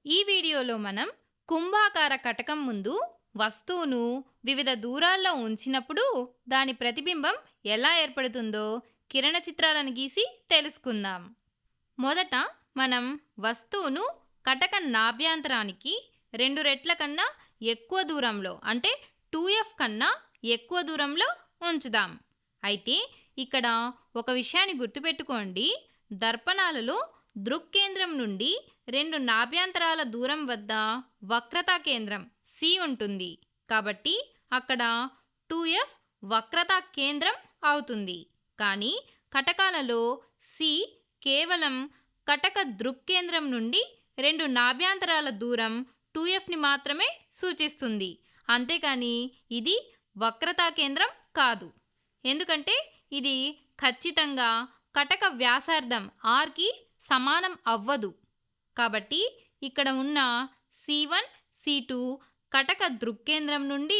ఈ వీడియోలో మనం కుంభాకార కటకం ముందు వస్తువును వివిధ దూరాల్లో ఉంచినప్పుడు దాని ప్రతిబింబం ఎలా ఏర్పడుతుందో కిరణ చిత్రాలను గీసి తెలుసుకుందాం. మొదట మనం వస్తువును కటక నాభ్యంతరానికి 2 రెట్ల కన్నా ఎక్కువ దూరంలో అంటే 2f కన్నా ఎక్కువ దూరంలో ఉంచుదాం. అయితే ఇక్కడ ఒక విషయాన్ని గుర్తుపెట్టుకోండి. దర్పణాలలో దృక్కేంద్రం నుండి 2 నాభ్యంతరాల దూరం వద్ద వక్రతా కేంద్రం C ఉంటుంది. కాబట్టి అక్కడ 2f వక్రతా కేంద్రం అవుతుంది. కానీ కటకాలలో C కేవలం కటక దృక్కేంద్రం నుండి 2 నాభ్యంతరాల దూరం 2fని మాత్రమే సూచిస్తుంది. అంతేకాని ఇది వక్రతా కేంద్రం కాదు. ఎందుకంటే ఇది ఖచ్చితంగా కటక వ్యాసార్థం rకి సమానం అవ్వదు. కాబట్టి ఇక్కడ ఉన్న C1, C2 కటక దృక్కేంద్రం నుండి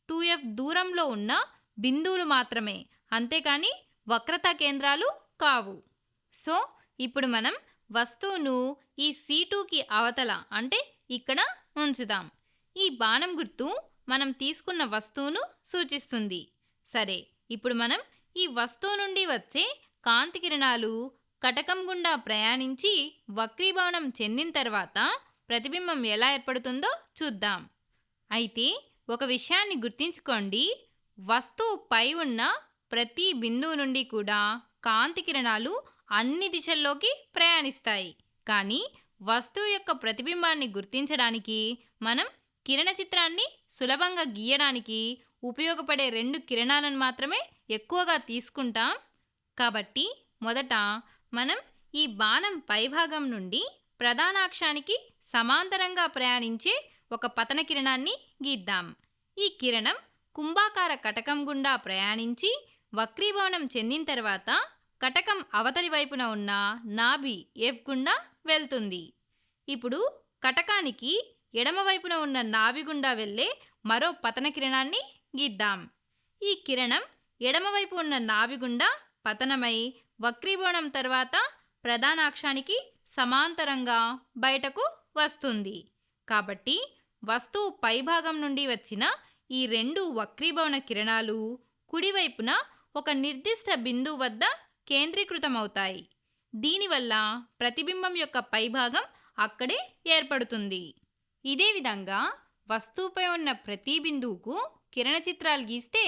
2f దూరంలో ఉన్న బిందువులు మాత్రమే, అంతేకాని వక్రతా కేంద్రాలు కావు. సో ఇప్పుడు మనం వస్తువును ఈ C2కి అవతల అంటే ఇక్కడ ఉంచుదాం. ఈ బాణం గుర్తు మనం తీసుకున్న వస్తువును సూచిస్తుంది. సరే, ఇప్పుడు మనం ఈ వస్తువు నుండి వచ్చే కాంతి కిరణాలు కటకం గుండా ప్రయాణించి వక్రీభవనం చెందిన తర్వాత ప్రతిబింబం ఎలా ఏర్పడుతుందో చూద్దాం. అయితే ఒక విషయాన్ని గుర్తుంచుకోండి. వస్తువు పై ఉన్న ప్రతి బిందువు నుండి కూడా కాంతి కిరణాలు అన్ని దిశల్లోకి ప్రయాణిస్తాయి. కానీ వస్తువు యొక్క ప్రతిబింబాన్ని గుర్తించడానికి మనం కిరణ చిత్రాన్ని సులభంగా గీయడానికి ఉపయోగపడే 2 కిరణాలను మాత్రమే ఎక్కువగా తీసుకుంటాం. కాబట్టి మొదట మనం ఈ బాణం పైభాగం నుండి ప్రధాన అక్షానికి సమాంతరంగా ప్రయాణించే ఒక పతన కిరణాన్ని గీద్దాం. ఈ కిరణం కుంభాకార కటకం గుండా ప్రయాణించి వక్రీభవనం చెందిన తర్వాత కటకం అవతలి వైపున ఉన్న నాభి F గుండా వెళ్తుంది. ఇప్పుడు కటకానికి ఎడమవైపున ఉన్న నాభి గుండా వెళ్ళే మరో పతన కిరణాన్ని గీద్దాం. ఈ కిరణం ఎడమవైపు ఉన్న నాభి గుండా పతనమై వక్రీభవనం తర్వాత ప్రధాన అక్షానికి సమాంతరంగా బయటకు వస్తుంది. కాబట్టి వస్తువు పైభాగం నుండి వచ్చిన ఈ 2 వక్రీభవన కిరణాలు కుడివైపున ఒక నిర్దిష్ట బిందువు వద్ద కేంద్రీకృతమవుతాయి. దీనివల్ల ప్రతిబింబం యొక్క పైభాగం అక్కడే ఏర్పడుతుంది. ఇదే విధంగా వస్తువుపై ఉన్న ప్రతి బిందువుకు కిరణ చిత్రాలు గీస్తే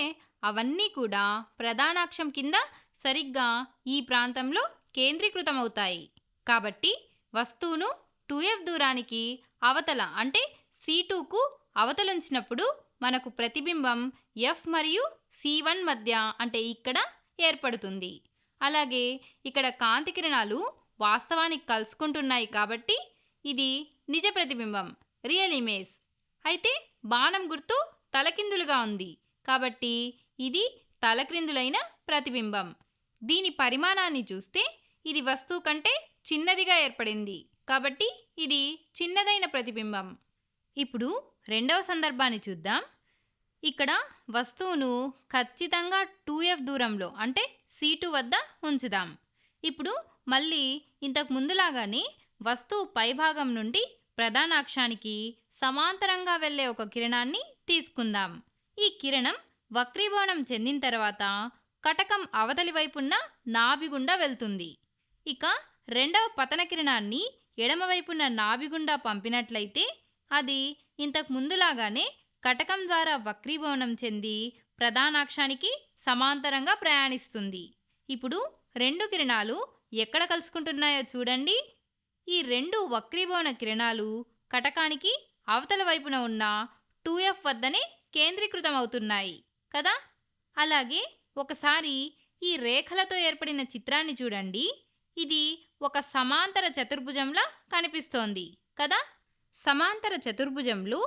అవన్నీ కూడా ప్రధానాక్షం కింద సరిగ్గా ఈ ప్రాంతంలో కేంద్రీకృతమవుతాయి. కాబట్టి వస్తువును 2f దూరానికి అవతల అంటే C2కు అవతలుంచినప్పుడు మనకు ప్రతిబింబం F మరియు C1 మధ్య అంటే ఇక్కడ ఏర్పడుతుంది. అలాగే ఇక్కడ కాంతి కిరణాలు వాస్తవానికి కలుసుకుంటున్నాయి కాబట్టి ఇది నిజ ప్రతిబింబం, రియల్ ఇమేజ్. అయితే బాణం గుర్తు తలకిందులుగా ఉంది కాబట్టి ఇది తలక్రిందులైన ప్రతిబింబం. దీని పరిమాణాన్ని చూస్తే ఇది వస్తువు కంటే చిన్నదిగా ఏర్పడింది కాబట్టి ఇది చిన్నదైన ప్రతిబింబం. ఇప్పుడు రెండవ సందర్భాన్ని చూద్దాం. ఇక్కడ వస్తువును ఖచ్చితంగా 2f దూరంలో అంటే C2 వద్ద ఉంచుదాం. ఇప్పుడు మళ్ళీ ఇంతకు ముందులాగానే వస్తువు పైభాగం నుండి ప్రధాన అక్షానికి సమాంతరంగా వెళ్ళే ఒక కిరణాన్ని తీసుకుందాం. ఈ కిరణం వక్రీభవనం చెందిన తర్వాత కటకం అవతలి వైపున్న నాభి గుండా వెళ్తుంది. ఇక రెండవ పతన కిరణాన్ని ఎడమవైపున్న నాభి గుండా పంపినట్లయితే అది ఇంతకు ముందులాగానే కటకం ద్వారా వక్రీభవనం చెంది ప్రధానాక్షానికి సమాంతరంగా ప్రయాణిస్తుంది. ఇప్పుడు 2 కిరణాలు ఎక్కడ కలుసుకుంటున్నాయో చూడండి. ఈ 2 వక్రీభవన కిరణాలు కటకానికి అవతల వైపున ఉన్న 2f వద్దనే కేంద్రీకృతమవుతున్నాయి కదా. అలాగే ఒకసారి ఈ రేఖలతో ఏర్పడిన చిత్రాన్ని చూడండి. ఇది ఒక సమాంతర చతుర్భుజంలా కనిపిస్తోంది కదా. సమాంతర చతుర్భుజంలో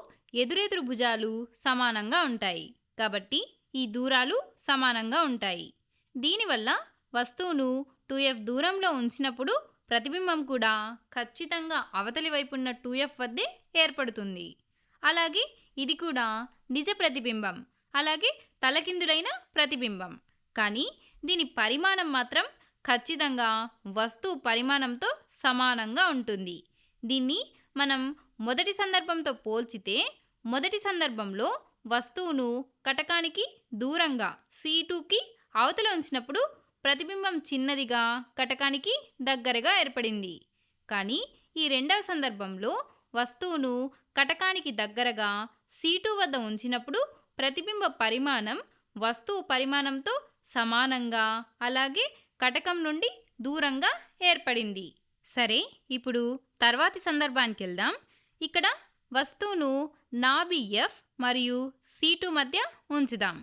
ఎదురెదురు భుజాలు సమానంగా ఉంటాయి కాబట్టి ఈ దూరాలు సమానంగా ఉంటాయి. దీనివల్ల వస్తువును 2f దూరంలో ఉంచినప్పుడు ప్రతిబింబం కూడా ఖచ్చితంగా అవతలి వైపున్న 2f వద్దే ఏర్పడుతుంది. అలాగే ఇది కూడా నిజ ప్రతిబింబం, అలాగే తలకిందులైన ప్రతిబింబం. కానీ దీని పరిమాణం మాత్రం ఖచ్చితంగా వస్తువు పరిమాణంతో సమానంగా ఉంటుంది. దీన్ని మనం మొదటి సందర్భంతో పోల్చితే మొదటి సందర్భంలో వస్తువును కటకానికి దూరంగా C2కి అవతల ఉంచినప్పుడు ప్రతిబింబం చిన్నదిగా కటకానికి దగ్గరగా ఏర్పడింది. కానీ ఈ రెండవ సందర్భంలో వస్తువును కటకానికి దగ్గరగా C2 వద్ద ఉంచినప్పుడు ప్రతిబింబ పరిమాణం వస్తువు పరిమాణంతో సమానంగా అలాగే కటకం నుండి దూరంగా ఏర్పడింది. సరే, ఇప్పుడు తర్వాతి సందర్భానికి వెళ్దాం. ఇక్కడ వస్తువును నాభి F మరియు C2 మధ్య ఉంచుదాం.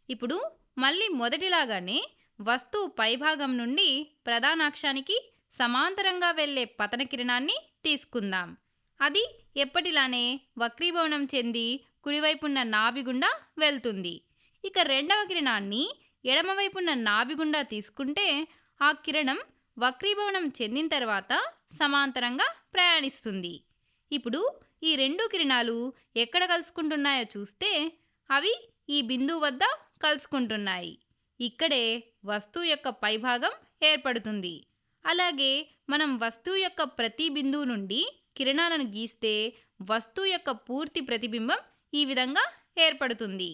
ఇప్పుడు మళ్ళీ మొదటిలాగానే వస్తువు పైభాగం నుండి ప్రధానాక్షానికి సమాంతరంగా వెళ్ళే పతన కిరణాన్ని తీసుకుందాం. అది ఎప్పటిలానే వక్రీభవనం చెంది కుడివైపున్న నాభి గుండా వెళ్తుంది. ఇక రెండవ కిరణాన్ని ఎడమవైపున్న నాభి గుండా తీసుకుంటే ఆ కిరణం వక్రీభవనం చెందిన తర్వాత సమాంతరంగా ప్రయాణిస్తుంది. ఇప్పుడు ఈ రెండు కిరణాలు ఎక్కడ కలుసుకుంటున్నాయో చూస్తే అవి ఈ బిందువు వద్ద కలుసుకుంటున్నాయి. ఇక్కడే వస్తువు యొక్క పైభాగం ఏర్పడుతుంది. అలాగే మనం వస్తువు యొక్క ప్రతి బిందువు నుండి కిరణాలను గీస్తే వస్తువు యొక్క పూర్తి ప్రతిబింబం ఈ విధంగా ఏర్పడుతుంది.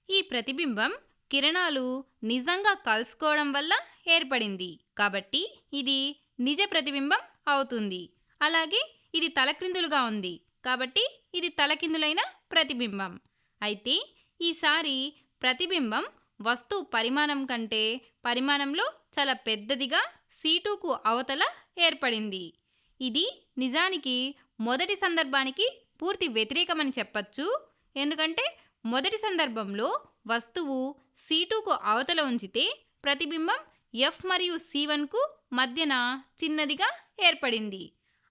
ఈ ప్రతిబింబం కిరణాలు నిజంగా కలుసుకోవడం వల్ల ఏర్పడింది కాబట్టి ఇది నిజ ప్రతిబింబం అవుతుంది. అలాగే ఇది తలక్రిందులుగా ఉంది కాబట్టి ఇది తలకిందులైన ప్రతిబింబం. అయితే ఈసారి ప్రతిబింబం వస్తువు పరిమాణం కంటే పరిమాణంలో చాలా పెద్దదిగా C2కు అవతల ఏర్పడింది. ఇది నిజానికి మొదటి సందర్భానికి పూర్తి వ్యతిరేకమని చెప్పచ్చు. ఎందుకంటే మొదటి సందర్భంలో వస్తువు C2కు అవతల ఉంచితే ప్రతిబింబం F మరియు C1కు మధ్యన చిన్నదిగా ఏర్పడింది.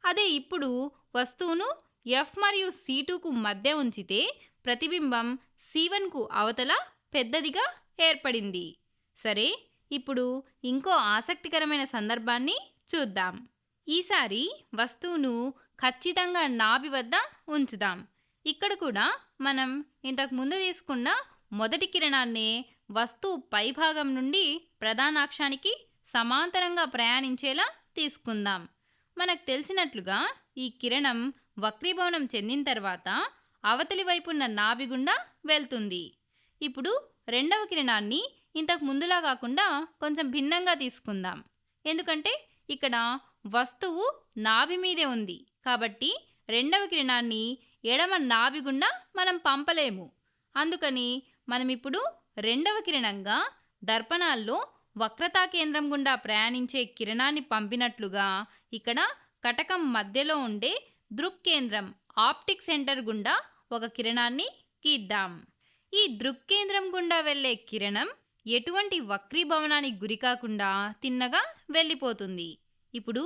అదే ఇప్పుడు వస్తువును F మరియు C2కు మధ్య ఉంచితే ప్రతిబింబం C1కు అవతల పెద్దదిగా ఏర్పడింది. సరే, ఇప్పుడు ఇంకో ఆసక్తికరమైన సందర్భాన్ని చూద్దాం. ఈసారి వస్తువును ఖచ్చితంగా నాభి వద్ద ఉంచుదాం. ఇక్కడ కూడా మనం ఇంతకు ముందు తీసుకున్న మొదటి కిరణాన్నే వస్తువు పైభాగం నుండి ప్రధానాక్షానికి సమాంతరంగా ప్రయాణించేలా తీసుకుందాం. మనకు తెలిసినట్లుగా ఈ కిరణం వక్రీభవనం చెందిన తర్వాత అవతలి వైపున్న నాభి గుండా వెళ్తుంది. ఇప్పుడు రెండవ కిరణాన్ని ఇంతకు ముందులా కాకుండా కొంచెం భిన్నంగా తీసుకుందాం. ఎందుకంటే ఇక్కడ వస్తువు నాభి మీదే ఉంది కాబట్టి రెండవ కిరణాన్ని ఎడమ నాభి గుండా మనం పంపలేము. అందుకని మనం ఇప్పుడు రెండవ కిరణంగా దర్పణాల్లో వక్రతా కేంద్రం గుండా ప్రయాణించే కిరణాన్ని పంపినట్లుగా ఇక్కడ కటకం మధ్యలో ఉండే దృక్కేంద్రం ఆప్టిక్ సెంటర్ గుండా ఒక కిరణాన్ని గీద్దాం. ఈ దృక్కేంద్రం గుండా వెళ్ళే కిరణం ఎటువంటి వక్రీభవనానికి గురికాకుండా తిన్నగా వెళ్ళిపోతుంది. ఇప్పుడు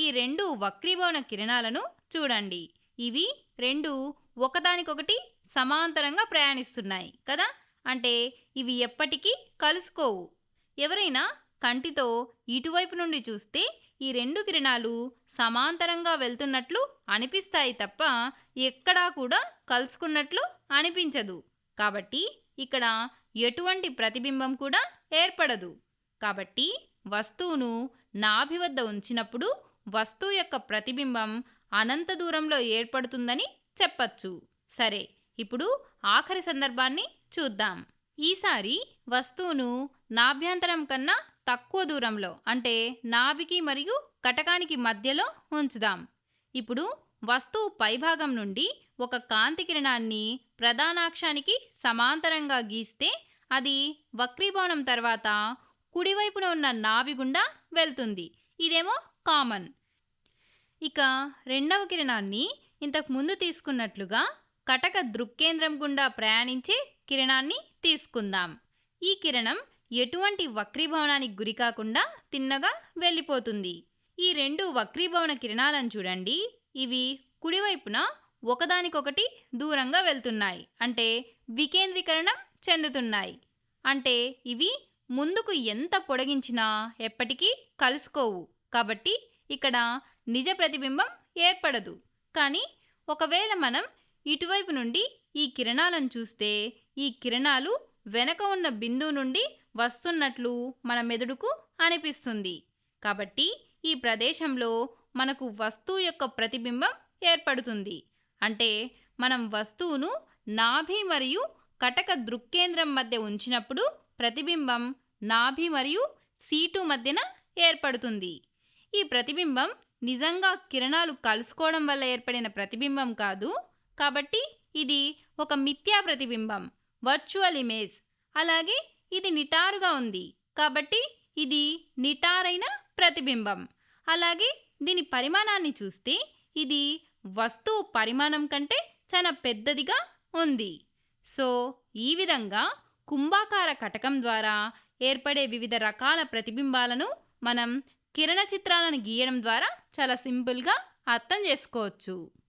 ఈ రెండు వక్రీభవన కిరణాలను చూడండి. ఇవి రెండు ఒకదానికొకటి సమాంతరంగా ప్రయాణిస్తున్నాయి కదా, అంటే ఇవి ఎప్పటికీ కలుసుకోవు. ఎవరైనా కంటితో ఇటువైపు నుండి చూస్తే ఈ రెండు కిరణాలు సమాంతరంగా వెళ్తున్నట్లు అనిపిస్తాయి తప్ప ఎక్కడా కూడా కలుసుకున్నట్లు అనిపించదు. కాబట్టి ఇక్కడ ఎటువంటి ప్రతిబింబం కూడా ఏర్పడదు. కాబట్టి వస్తువును నాభి వద్ద ఉంచినప్పుడు వస్తువు యొక్క ప్రతిబింబం అనంత దూరంలో ఏర్పడుతుందని చెప్పచ్చు. సరే, ఇప్పుడు ఆఖరి సందర్భాన్ని చూద్దాం. ఈసారి వస్తువును నాభ్యంతరం కన్నా తక్కువ దూరంలో అంటే నాభికి మరియు కటకానికి మధ్యలో ఉంచుదాం. ఇప్పుడు వస్తువు పైభాగం నుండి ఒక కాంతి కిరణాన్ని ప్రధానాక్షానికి సమాంతరంగా గీస్తే అది వక్రీభవనం తర్వాత కుడివైపున ఉన్న నాభి గుండా వెళ్తుంది. ఇదేమో కామన్. ఇక రెండవ కిరణాన్ని ఇంతకు ముందు తీసుకున్నట్లుగా కటక దృక్కేంద్రం గుండా ప్రయాణించే కిరణాన్ని తీసుకుందాం. ఈ కిరణం ఎటువంటి వక్రీభవనానికి గురికాకుండా తిన్నగా వెళ్ళిపోతుంది. ఈ రెండు వక్రీభవన కిరణాలను చూడండి. ఇవి కుడివైపున ఒకదానికొకటి దూరంగా వెళ్తున్నాయి, అంటే వికేంద్రీకరణం చెందుతున్నాయి. అంటే ఇవి ముందుకు ఎంత పొడిగించినా ఎప్పటికీ కలుసుకోవు. కాబట్టి ఇక్కడ నిజ ప్రతిబింబం ఏర్పడదు. కానీ ఒకవేళ మనం ఇటువైపు నుండి ఈ కిరణాలను చూస్తే ఈ కిరణాలు వెనక ఉన్న బిందువు నుండి వస్తున్నట్లు మన మెదడుకు అనిపిస్తుంది. కాబట్టి ఈ ప్రదేశంలో మనకు వస్తువు యొక్క ప్రతిబింబం ఏర్పడుతుంది. అంటే మనం వస్తువును నాభి మరియు కటక దృక్కేంద్రం మధ్య ఉంచినప్పుడు ప్రతిబింబం నాభి మరియు సీటు మధ్యన ఏర్పడుతుంది. ఈ ప్రతిబింబం నిజంగా కిరణాలు కలుసుకోవడం వల్ల ఏర్పడిన ప్రతిబింబం కాదు. కాబట్టి ఇది ఒక మిథ్యా ప్రతిబింబం, వర్చువల్ ఇమేజ్. అలాగే ఇది నిటారుగా ఉంది కాబట్టి ఇది నిటారైన ప్రతిబింబం. అలాగే దీని పరిమాణాన్ని చూస్తే ఇది వస్తువు పరిమాణం కంటే చాలా పెద్దదిగా ఉంది. సో ఈ విధంగా కుంభాకార కటకం ద్వారా ఏర్పడే వివిధ రకాల ప్రతిబింబాలను మనం కిరణ చిత్రాలను గీయడం ద్వారా చాలా సింపుల్గా అర్థం చేసుకోవచ్చు.